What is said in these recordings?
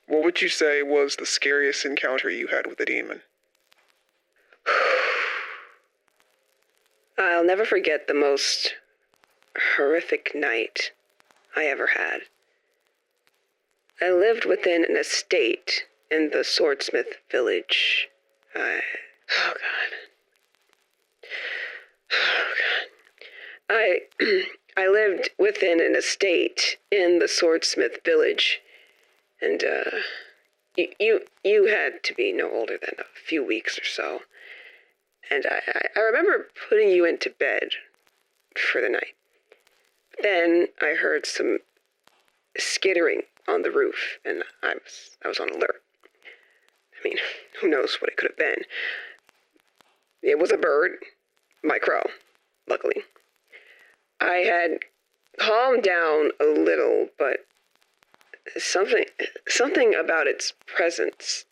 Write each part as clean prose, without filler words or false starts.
What would you say was the scariest encounter you had with a demon? I'll never forget the most horrific night I ever had. I lived within an estate in the swordsmith village. Oh God. I lived within an estate in the swordsmith village, and you had to be no older than a few weeks or so. And I remember putting you into bed for the night. Then I heard some skittering on the roof, and I was on alert. I mean, who knows what it could have been. It was a bird, my crow, luckily. I had calmed down a little, but something about its presence,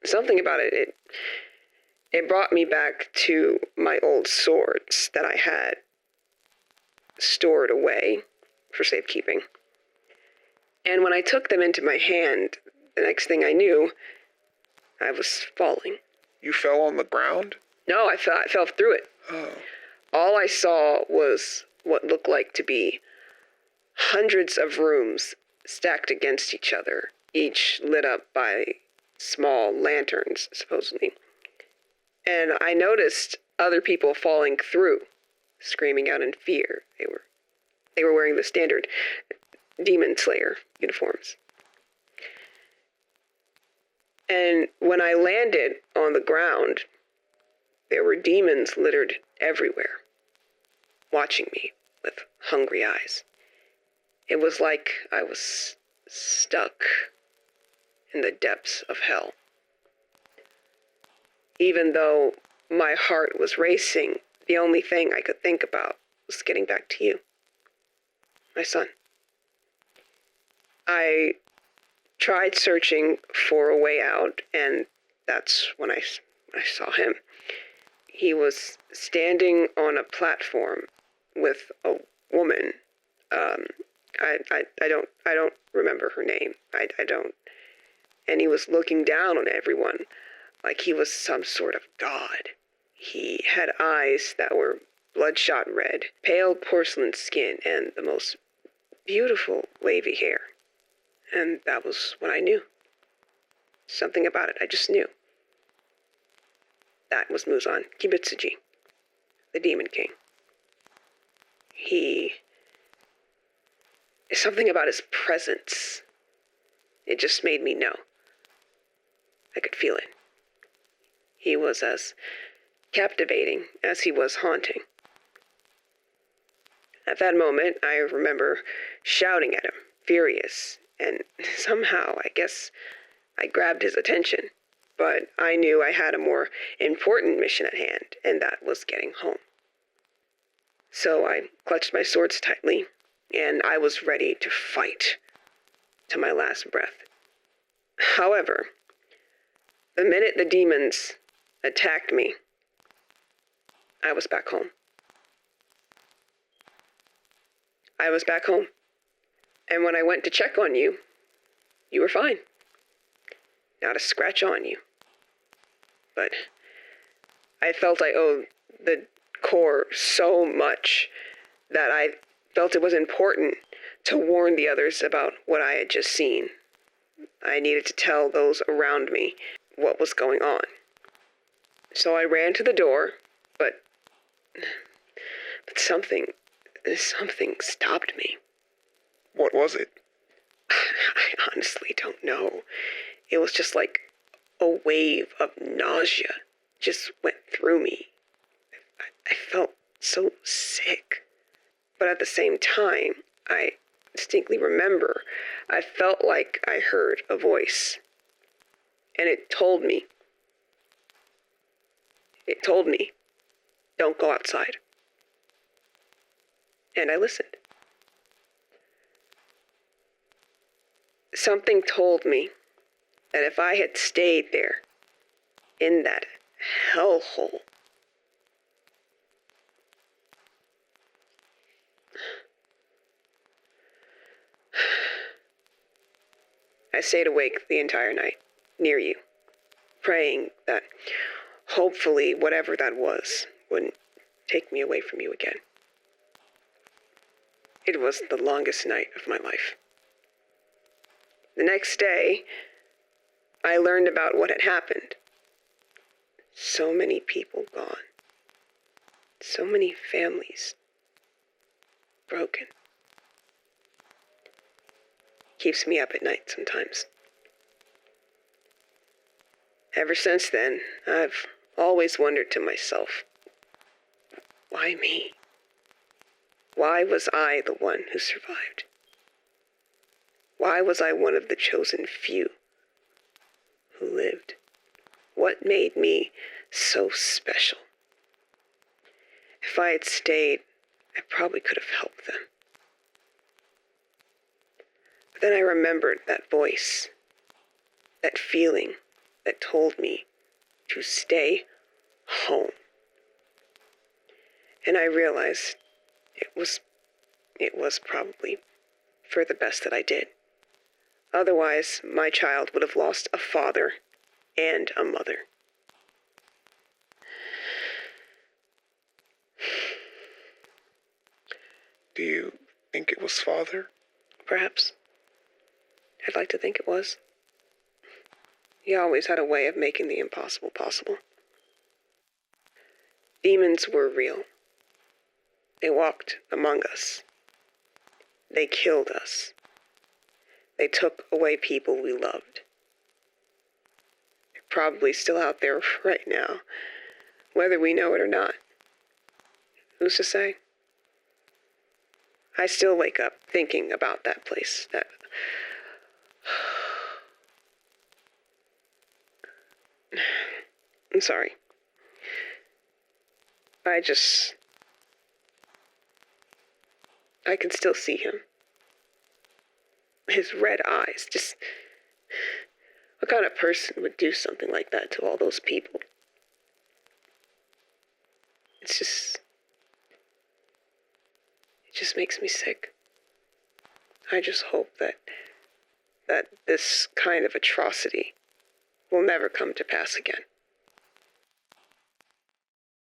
something about it brought me back to my old swords that I had stored away for safekeeping. And when I took them into my hand, the next thing I knew, I was falling. You fell on the ground? No, I fell through it. Oh. All I saw was what looked like to be hundreds of rooms stacked against each other, each lit up by small lanterns, supposedly. And I noticed other people falling through, screaming out in fear. They were wearing the standard demon slayer uniforms. And when I landed on the ground, there were demons littered everywhere, watching me with hungry eyes. It was like I was stuck in the depths of hell. Even though my heart was racing, the only thing I could think about was getting back to you, my son. I tried searching for a way out, and that's when I saw him. He was standing on a platform with a woman. I don't remember her name. I don't. And he was looking down on everyone like he was some sort of god. He had eyes that were bloodshot red, pale porcelain skin, and the most beautiful wavy hair. And that was when I knew. Something about it, I just knew. That was Muzan Kibutsuji, the Demon King. Something about his presence. It just made me know. I could feel it. He was as captivating as he was haunting. At that moment, I remember shouting at him, furious, and somehow, I guess, I grabbed his attention. But I knew I had a more important mission at hand, and that was getting home. So I clutched my swords tightly, and I was ready to fight to my last breath. However, the minute the demons attacked me, I was back home. I was back home. And when I went to check on you, you were fine. Not a scratch on you. But I felt I owed the Corps so much that I felt it was important to warn the others about what I had just seen. I needed to tell those around me what was going on. So I ran to the door, but something stopped me. What was it? I honestly don't know. It was just like a wave of nausea just went through me. I felt so sick. But at the same time, I distinctly remember I felt like I heard a voice. And it told me, don't go outside. And I listened. Something told me that if I had stayed there, in that hellhole, I stayed awake the entire night, near you, praying that hopefully whatever that was wouldn't take me away from you again. It was the longest night of my life. The next day, I learned about what had happened. So many people gone. So many families broken. Keeps me up at night sometimes. Ever since then, I've always wondered to myself, why me? Why was I the one who survived? Why was I one of the chosen few who lived? What made me so special? If I had stayed, I probably could have helped them. But then I remembered that voice, that feeling that told me to stay home. And I realized it was probably for the best that I did. Otherwise, my child would have lost a father and a mother. Do you think it was father? Perhaps. I'd like to think it was. He always had a way of making the impossible possible. Demons were real. They walked among us. They killed us. They took away people we loved. They're probably still out there right now, whether we know it or not. Who's to say? I still wake up thinking about that place. I'm sorry. I can still see him. His red eyes, just... What kind of person would do something like that to all those people? It just makes me sick. I just hope that this kind of atrocity will never come to pass again.